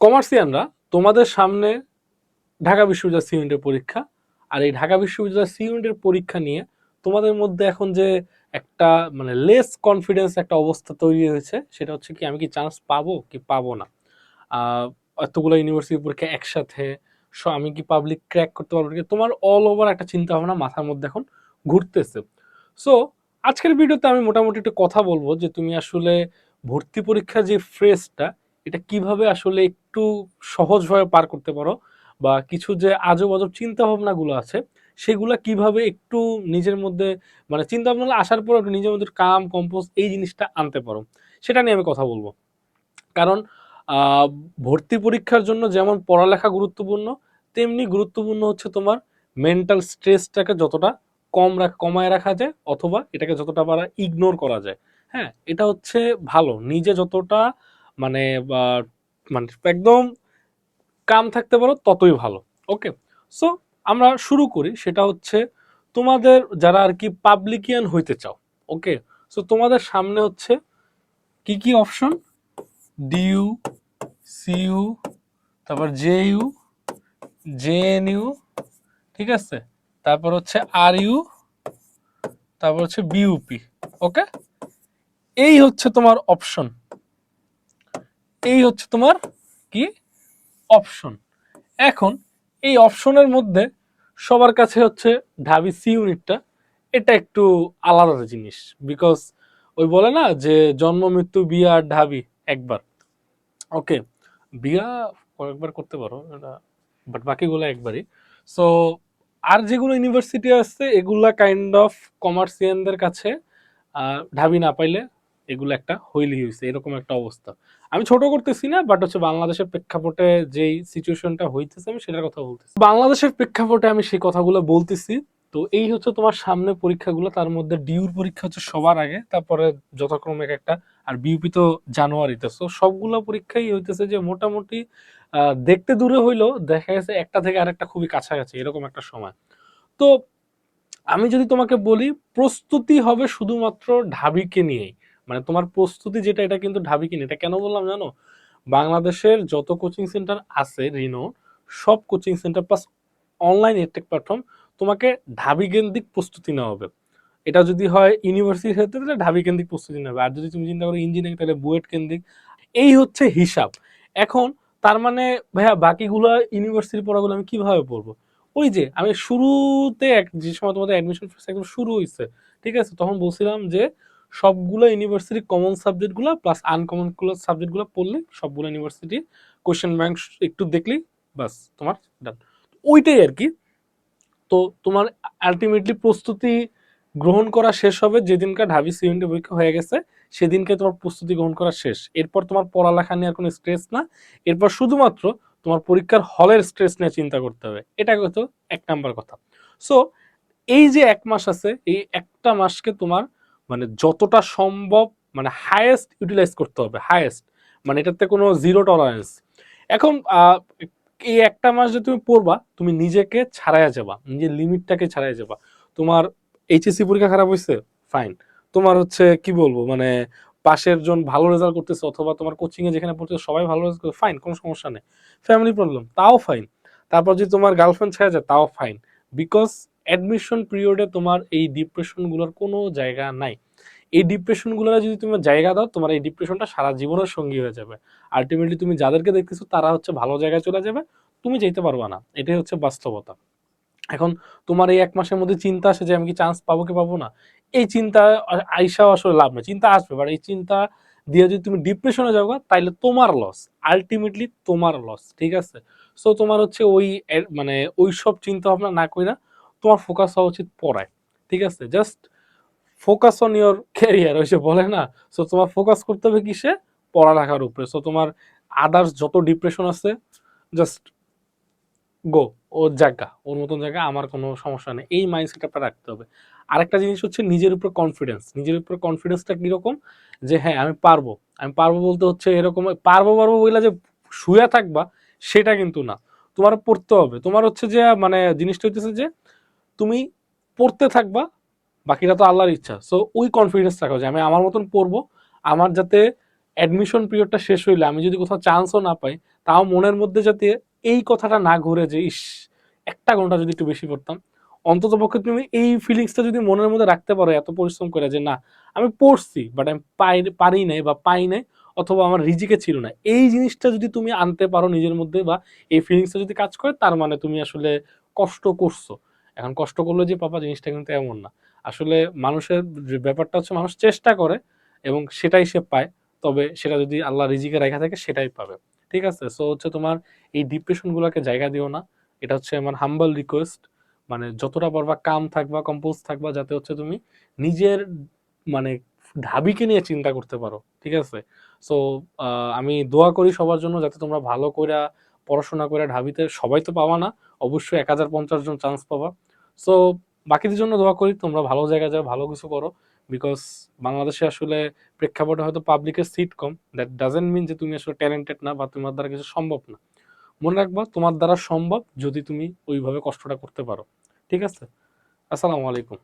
কমার্সিয়ানরা তোমাদের সামনে ঢাকা বিশ্ববিদ্যালয় সি ইউনিটের পরীক্ষা, আর এই ঢাকা বিশ্ববিদ্যালয় সি ইউনিটের পরীক্ষা নিয়ে তোমাদের মধ্যে এখন যে একটা মানে লেস কনফিডেন্স একটা অবস্থা তৈরি হয়েছে, সেটা হচ্ছে কি আমি কি চান্স পাবো কি পাবো না। এতগুলো ইউনিভার্সিটি পরীক্ষা একসাথে, আমি কি পাবলিক ক্র্যাক করতে পারবো কি, তোমার অল ওভার একটা চিন্তা ভাবনা মাথার মধ্যে এখন ঘুরতেছে। সো আজকের ভিডিওতে আমি মোটামুটি একটু কথা বলবো যে তুমি আসলে ভর্তি পরীক্ষার যে ফ্রেজটা, এটা কিভাবে আসলে একটু সহজভাবে পার করতে পারো, বা কিছু যে আজব আজব চিন্তা ভাবনাগুলো আছে সেগুলা কিভাবে একটু নিজের মধ্যে মানে চিন্তা ভাবনা আসার পর একটু নিজের মধ্যে কাম কম্পোজ এই জিনিসটা আনতে পারো, সেটা নিয়ে আমি কথা বলবো। কারণ আহ, ভর্তি পরীক্ষার জন্য যেমন পড়ালেখা গুরুত্বপূর্ণ, তেমনি গুরুত্বপূর্ণ হচ্ছে তোমার মেন্টাল স্ট্রেসটাকে যতটা কমায় রাখা যায়, অথবা এটাকে যতটা পারা ইগনোর করা যায়। হ্যাঁ, এটা হচ্ছে ভালো, নিজে যতটা মানে মানে একদম কাম থাকতে পারো ততই ভালো। ওকে, সো আমরা শুরু করি। সেটা হচ্ছে তোমাদের যারা আর কি পাবলিকিয়ান হইতে চাও, ওকে, সো তোমাদের সামনে হচ্ছে কি কি অপশন: ডিইউ, সিইউ, তারপর জেইউ, জেএনইউ, ঠিক আছে, তারপর হচ্ছে আরইউ, তারপর হচ্ছে বিইউপি। ওকে, এই হচ্ছে তোমার অপশন, এই হচ্ছে তোমার কি অপশন। এখন এই অপশনের মধ্যে সবার কাছে হচ্ছে ঢাবি সি ইউনিটটা, এটা একটু আলাদা জিনিস। বিকজ ওই বলে না যে জন্ম মৃত্যু বিয়ে আর ঢাবি একবার। ওকে, বিয়া কয়েকবার করতে পারো এটা, বাট বাকিগুলো একবারই। সো আর যেগুলো ইউনিভার্সিটি আছে এগুলা কাইন্ড অফ কমার্সিয়ানদের কাছে ঢাবি না পাইলে এগুলো একটা হইলি হয়েছে, এরকম একটা অবস্থা। আমি ছোট করতেছি না, বাট হচ্ছে বাংলাদেশের প্রেক্ষাপটে যেই সিচুয়েশনটা হইতেছে আমি সেটার কথা বলতেছি, বাংলাদেশের প্রেক্ষাপটে আমি সেই কথাগুলো বলতেছি। তো এই হচ্ছে তোমার সামনে পরীক্ষাগুলো, তার মধ্যে ডিউর পরীক্ষা হচ্ছে সবার আগে, তারপরে যথাক্রমে এক একটা, আর বিউপি তো জানুয়ারিতে। সো সবগুলো পরীক্ষাই হইতেছে যে মোটামুটি দেখতে দূরে হইলেও দেখা গেছে একটা থেকে আরেকটা খুবই কাছাকাছি, এরকম একটা সময়। তো আমি যদি তোমাকে বলি প্রস্তুতি হবে শুধুমাত্র ঢাবিকে নিয়েই, মানে তোমার প্রস্তুতি যেটা এটা কিন্তু ঢাবিকে নিয়ে। এটা কেন বললাম জানো? বাংলাদেশের যত কোচিং সেন্টার আছে রিনো, সব coaching centre plus online edtech platform, তোমাকে ঢাবি কেন্দ্রিক প্রস্তুতি নেওয়া হবে। এটা যদি হয় ইউনিভার্সিটির ক্ষেত্রে তাহলে ঢাবি কেন্দ্রিক প্রস্তুতি নেবে, আর যদি তুমি চিন্তা করো ইঞ্জিনিয়ারিং তাহলে বুয়েট কেন্দ্রিক। এই হচ্ছে হিসাব। এখন তার মানে ভাইয়া বাকিগুলো ইউনিভার্সিটি পড়াগুলো আমি কিভাবে পড়বো? ওই যে আমি শুরুতে যে সময় তোমাদের অ্যাডমিশন ফিস একদম শুরু হয়েছে, ঠিক আছে, তখন বলছিলাম যে সবগুলো ইউনিভার্সিটি কমন সাবজেক্টগুলো প্লাস আনকমন সাবজেক্টগুলো পড়লে সবগুলো ইউনিভার্সিটি কোশ্চেন ব্যাংক একটু দেখলেই বাস তোমার ডান। ওইটাই আর কি। তো তোমার আলটিমেটলি প্রস্তুতি গ্রহণ করা শেষ হবে যেদিনকার ঢাবি সিইউনিটি পরীক্ষা হয়ে গেছে, সেদিনকে তোমার প্রস্তুতি গ্রহণ করা শেষ। এরপর তোমার পড়ালেখা নিয়ে আর কোনো স্ট্রেস না, এরপর শুধুমাত্র তোমার পরীক্ষার হলের স্ট্রেস নিয়ে চিন্তা করতে হবে। এটা হতো এক নাম্বার কথা। সো এই যে এক মাস আছে, এই একটা মাসকে তোমার মানে যতটা সম্ভব মানে হায়েস্ট ইউটিলাইজ করতে হবে, হায়েস্ট, মানে এটাতে কোনো জিরো টলারেন্স। এখন এই একটা মাস যে তুমি পড়বা, তুমি নিজেকে ছাড়াইয়া যাবা, নিজের লিমিটটাকে ছাড়াইয়া যাবা। তোমার এইচএসসি পরীক্ষা খারাপ হয়েছে, ফাইন। তোমার হচ্ছে কি বলবো মানে পাশের জন ভালো রেজাল্ট করতেছে, অথবা তোমার কোচিং এ যেখানে পড়তেছে সবাই ভালো রেজাল্ট করছে, ফাইন, কোনো সমস্যা নেই। ফ্যামিলি প্রবলেম, তাও ফাইন। তারপর যদি তোমার গার্লফ্রেন্ড ছেড়ে যায়, তাও ফাইন। বিকজ অ্যাডমিশন পিরিয়ডে তোমার এই ডিপ্রেশনগুলোর কোনো জায়গা নাই। এই ডিপ্রেশনগুলো যদি তুমি জায়গা দাও, তোমার এই ডিপ্রেশনটা সারা জীবনের সঙ্গী হয়ে যাবে। আলটিমেটলি তুমি যাদেরকে দেখতেছো তারা হচ্ছে ভালো জায়গায় চলে যাবে, তুমি যেতে পারবা না। এটাই হচ্ছে বাস্তবতা। এখন তোমার এই এক মাসের মধ্যে চিন্তা আসে যে আমি কি চান্স পাবো কি পাবো না, এই চিন্তা আইসাও আসলে লাভ নেই। চিন্তা আসবে, বাট এই চিন্তা দিয়ে যদি তুমি ডিপ্রেশনে যাও তাইলে তোমার লস, আলটিমেটলি তোমার লস, ঠিক আছে। সো তোমার হচ্ছে ওই মানে ওই সব চিন্তা ভাবনা না কইরা তোমার ফোকাস হওয়া উচিত পড়ায়, ঠিক আছে। Just focus on your career, ওই যে বলে না। সো তোমার ফোকাস করতে হবে কিসে? পড়ালেখার উপরে। সো তোমার আদার্স যত ডিপ্রেশন আছে জাস্ট গো, ওর জায়গা, ওর মতন জায়গা, আমার কোনো সমস্যা নেই, এই মাইন্ডসেট আপনার রাখতে হবে। আরেকটা জিনিস হচ্ছে নিজের উপর কনফিডেন্স। নিজের উপর কনফিডেন্সটা কিরকম? যে হ্যাঁ আমি পারবো। আমি পারবো বলতে হচ্ছে এরকম পারবো পারবো বইলা যে শুয়ে থাকবা সেটা কিন্তু না। তোমার পড়তে হবে। তোমার হচ্ছে যে মানে জিনিসটা হচ্ছে যে তুমি পড়তে থাকবা, বাকিটা তো আল্লাহর ইচ্ছা। সো ওই কনফিডেন্স রাখো যে আমি আমার মতন পড়বো, আমার যাতে অ্যাডমিশন পিরিয়ডটা শেষ হইলে আমি যদি কোথাও চান্সও না পাই, তাও মনের মধ্যে যাতে এই কথাটা না ঘুরে যে ইস, একটা ঘন্টা যদি একটু বেশি পড়তাম। অন্তত পক্ষে তুমি এই ফিলিংসটা যদি মনের মধ্যে রাখতে পারো এত পরিশ্রম করে, যে না আমি পড়ছি বাট আমি পারি নাই বা পাই নাই, অথবা আমার রিজিকে ছিল না, এই জিনিসটা যদি তুমি আনতে পারো নিজের মধ্যে, বা এই ফিলিংসটা যদি কাজ করে, তার মানে তুমি আসলে কষ্ট করছো। এখন কষ্ট করলে যে পাবা জিনিসটা কিন্তু এমন না। আসলে মানুষের যে ব্যাপারটা হচ্ছে, মানুষ চেষ্টা করে এবং সেটাই সে পায়। তবে সেটা যদি আল্লাহ রিজিকে রাখা থাকে সেটাই পাবে। ঠিক আছে, সো হচ্ছে তোমার এই ডিপ্রেশন গুলোকে জায়গা দিও না। এটা হচ্ছে আমার হাম্বল রিকোয়েস্ট। মানে যতটা পারবা কাম থাকবা, কম্পোজ থাকবা, যাতে হচ্ছে তুমি নিজের মানে ঢাবিকে নিয়ে চিন্তা করতে পারো। ঠিক আছে, সো আমি দোয়া করি সবার জন্য, যাতে তোমরা ভালো করে পড়াশোনা করে ঢাবিতে, সবাই তো পাবা না, অবশ্যই 1050 জন চান্স পাবা। সো বাকিদের জন্য দোয়া করি, তোমরা ভালো জায়গায় যাও, ভালো কিছু করো। বিকজ বাংলাদেশে আসলে প্রেক্ষাপটে হয়তো পাবলিকের সিট কম, দ্যাট ডাজেন্ট মিন যে তুমি আসলে ট্যালেন্টেড না বা তোমার দ্বারা কিছু সম্ভব না। মনে রাখবা তোমার দ্বারা সম্ভব, যদি তুমি ওইভাবে কষ্টটা করতে পারো। ঠিক আছে, আসসালামু আলাইকুম।